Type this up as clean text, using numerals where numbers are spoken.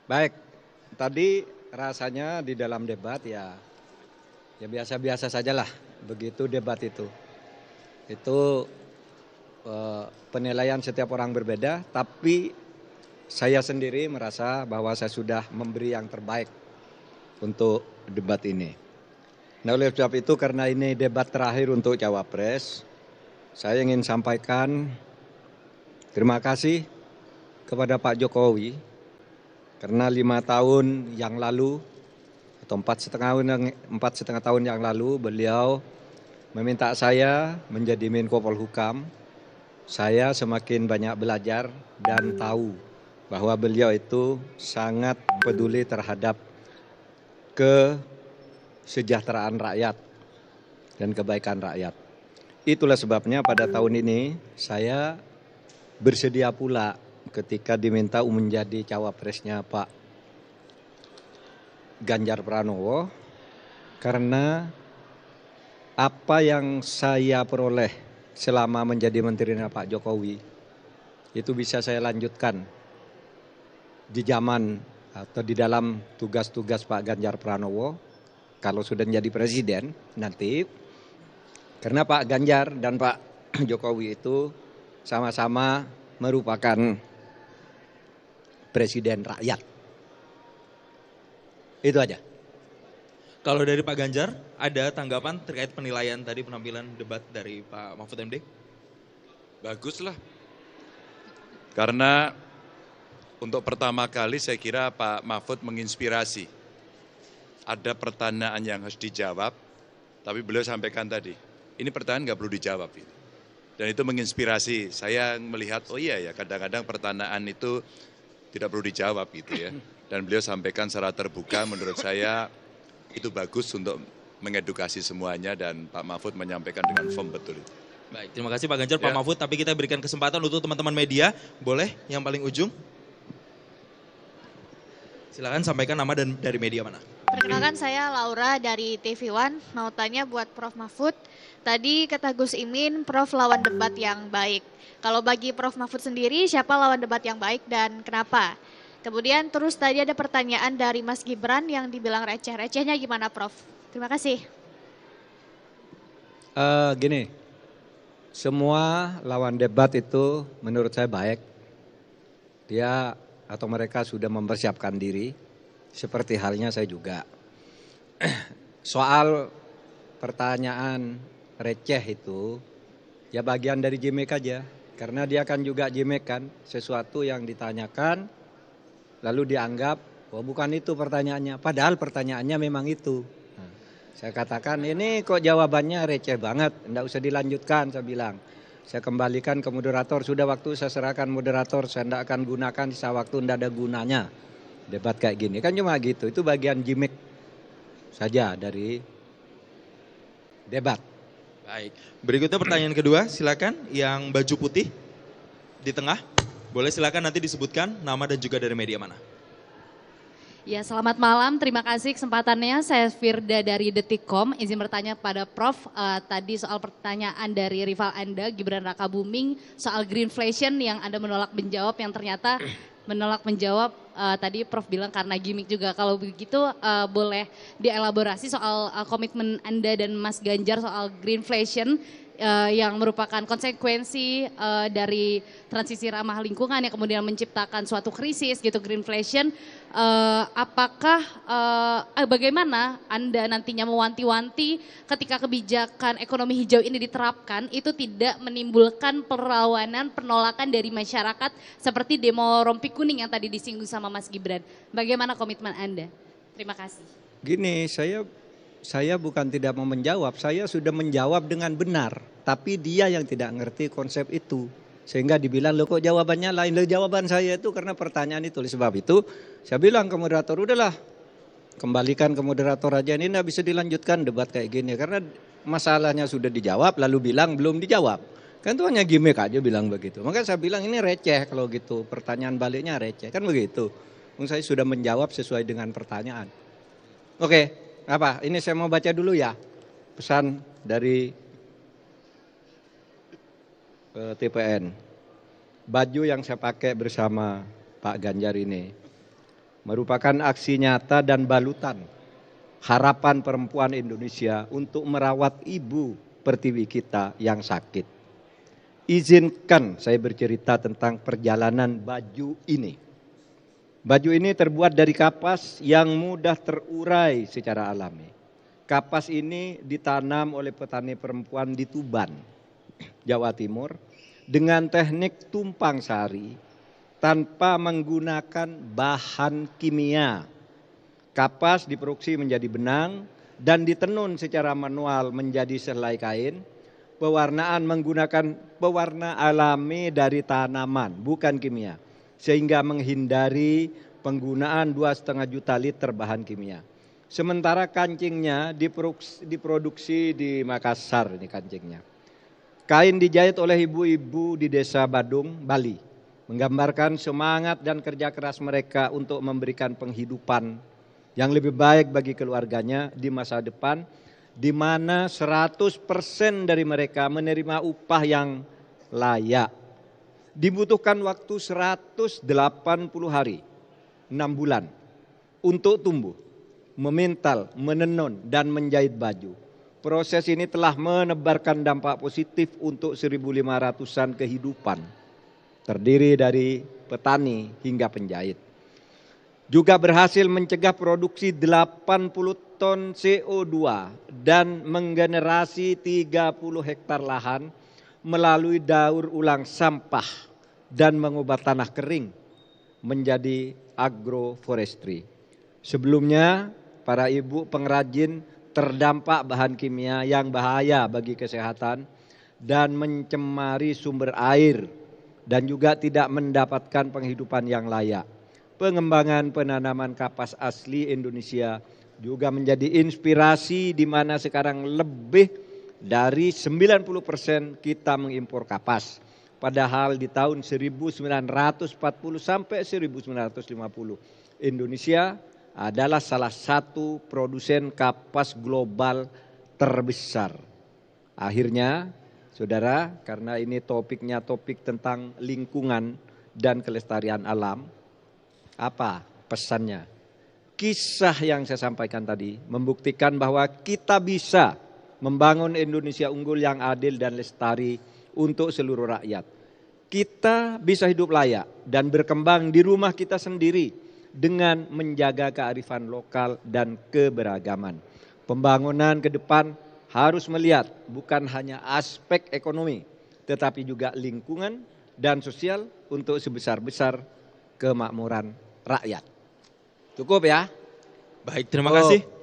Baik, tadi rasanya di dalam debat ya biasa-biasa sajalah begitu debat itu. Itu penilaian setiap orang berbeda, tapi saya sendiri merasa bahwa saya sudah memberi yang terbaik untuk debat ini. Nah, oleh sebab itu karena ini debat terakhir untuk Cawapres, saya ingin sampaikan terima kasih kepada Pak Jokowi karena 5 tahun yang lalu atau 4,5 tahun yang lalu beliau meminta saya menjadi Menko Polhukam. Saya semakin banyak belajar dan tahu bahwa beliau itu sangat peduli terhadap kesejahteraan rakyat dan kebaikan rakyat. Itulah sebabnya pada tahun ini saya bersedia pula ketika diminta menjadi cawapresnya Pak Ganjar Pranowo, karena apa yang saya peroleh selama menjadi menterinya Pak Jokowi itu bisa saya lanjutkan di zaman atau di dalam tugas-tugas Pak Ganjar Pranowo kalau sudah menjadi presiden nanti, karena Pak Ganjar dan Pak Jokowi itu sama-sama merupakan presiden rakyat. Itu aja. Kalau dari Pak Ganjar, ada tanggapan terkait penilaian tadi penampilan debat dari Pak Mahfud MD? Bagus lah. Karena untuk pertama kali saya kira Pak Mahfud menginspirasi. Ada pertanyaan yang harus dijawab, tapi beliau sampaikan tadi, ini pertanyaan nggak perlu dijawab. Dan itu menginspirasi. Saya melihat, oh iya ya kadang-kadang pertanyaan itu tidak perlu dijawab gitu ya. Dan beliau sampaikan secara terbuka, menurut saya itu bagus untuk mengedukasi semuanya dan Pak Mahfud menyampaikan dengan firm betul itu. Baik, terima kasih Pak Ganjar, Pak Mahfud. Tapi kita berikan kesempatan untuk teman-teman media. Boleh yang paling ujung? Silakan sampaikan nama dan dari media mana. Perkenalkan saya Laura dari TV One, mau tanya buat Prof. Mahfud. Tadi kata Gus Imin, Prof lawan debat yang baik. Kalau bagi Prof. Mahfud sendiri, siapa lawan debat yang baik dan kenapa? Kemudian terus tadi ada pertanyaan dari Mas Gibran yang dibilang receh-recehnya gimana Prof? Terima kasih. Gini, semua lawan debat itu menurut saya baik. Dia atau mereka sudah mempersiapkan diri, seperti halnya saya juga. Soal pertanyaan receh itu, ya bagian dari gimmick aja. Karena dia kan juga gimmick kan, sesuatu yang ditanyakan, lalu dianggap, oh bukan itu pertanyaannya. Padahal pertanyaannya memang itu. Nah, saya katakan ini kok jawabannya receh banget, enggak usah dilanjutkan saya bilang. Saya kembalikan ke moderator, sudah waktu saya serahkan moderator, saya tidak akan gunakan sisa waktu, tidak ada gunanya. Debat kayak gini, kan cuma gitu, itu bagian gimmick saja dari debat. Baik, berikutnya pertanyaan kedua, silakan yang baju putih di tengah. Boleh silakan nanti disebutkan nama dan juga dari media mana. Ya, selamat malam. Terima kasih kesempatannya. Saya Firda dari Detikcom. Izin bertanya pada Prof. Tadi soal pertanyaan dari rival Anda, Gibran Rakabuming, soal greenflation yang Anda menolak menjawab, yang ternyata menolak menjawab tadi Prof bilang karena gimmick juga. Kalau begitu boleh dielaborasi soal komitmen Anda dan Mas Ganjar soal greenflation yang merupakan konsekuensi dari transisi ramah lingkungan yang kemudian menciptakan suatu krisis gitu, greenflation. Apakah bagaimana Anda nantinya mewanti-wanti ketika kebijakan ekonomi hijau ini diterapkan itu tidak menimbulkan perlawanan, penolakan dari masyarakat seperti demo rompi kuning yang tadi disinggung sama Mas Gibran. Bagaimana komitmen Anda? Terima kasih. Gini, saya bukan tidak mau menjawab, saya sudah menjawab dengan benar. Tapi dia yang tidak ngerti konsep itu. Sehingga dibilang, loh kok jawabannya lain. Loh jawaban saya itu karena pertanyaan itu. Oleh sebab itu saya bilang ke moderator, udahlah kembalikan ke moderator aja. Ini tidak bisa dilanjutkan debat kayak gini. Karena masalahnya sudah dijawab lalu bilang belum dijawab. Kan itu hanya gimmick aja bilang begitu. Maka saya bilang ini receh kalau gitu. Pertanyaan baliknya receh. Kan begitu. Saya sudah menjawab sesuai dengan pertanyaan. Oke, apa? Ini saya mau baca dulu ya. Pesan dari TPN. Baju yang saya pakai bersama Pak Ganjar ini merupakan aksi nyata dan balutan harapan perempuan Indonesia untuk merawat ibu pertiwi kita yang sakit. Izinkan saya bercerita tentang perjalanan baju ini. Baju ini terbuat dari kapas yang mudah terurai secara alami. Kapas ini ditanam oleh petani perempuan di Tuban, Jawa Timur, dengan teknik tumpang sari tanpa menggunakan bahan kimia. Kapas diproduksi menjadi benang dan ditenun secara manual menjadi selai kain. Pewarnaan menggunakan pewarna alami dari tanaman, bukan kimia, sehingga menghindari penggunaan 2,5 juta liter bahan kimia. Sementara kancingnya diproduksi di Makassar, ini kancingnya. Kain dijahit oleh ibu-ibu di Desa Badung, Bali, menggambarkan semangat dan kerja keras mereka untuk memberikan penghidupan yang lebih baik bagi keluarganya di masa depan, di mana 100% dari mereka menerima upah yang layak. Dibutuhkan waktu 180 hari, 6 bulan, untuk tumbuh, memintal, menenun, dan menjahit baju. Proses ini telah menebarkan dampak positif untuk 1.500-an kehidupan, terdiri dari petani hingga penjahit. Juga berhasil mencegah produksi 80 ton CO2 dan menggenerasi 30 hektar lahan melalui daur ulang sampah dan mengubah tanah kering menjadi agroforestry. Sebelumnya, para ibu pengrajin terdampak bahan kimia yang bahaya bagi kesehatan dan mencemari sumber air dan juga tidak mendapatkan penghidupan yang layak. Pengembangan penanaman kapas asli Indonesia juga menjadi inspirasi di mana sekarang lebih dari 90% kita mengimpor kapas. Padahal di tahun 1940 sampai 1950 Indonesia adalah salah satu produsen kapas global terbesar. Akhirnya, saudara, karena ini topiknya topik tentang lingkungan dan kelestarian alam, apa pesannya? Kisah yang saya sampaikan tadi membuktikan bahwa kita bisa membangun Indonesia unggul yang adil dan lestari untuk seluruh rakyat. Kita bisa hidup layak dan berkembang di rumah kita sendiri dengan menjaga kearifan lokal dan keberagaman. Pembangunan ke depan harus melihat bukan hanya aspek ekonomi, tetapi juga lingkungan dan sosial untuk sebesar-besar kemakmuran rakyat. Cukup ya? Baik, terima kasih.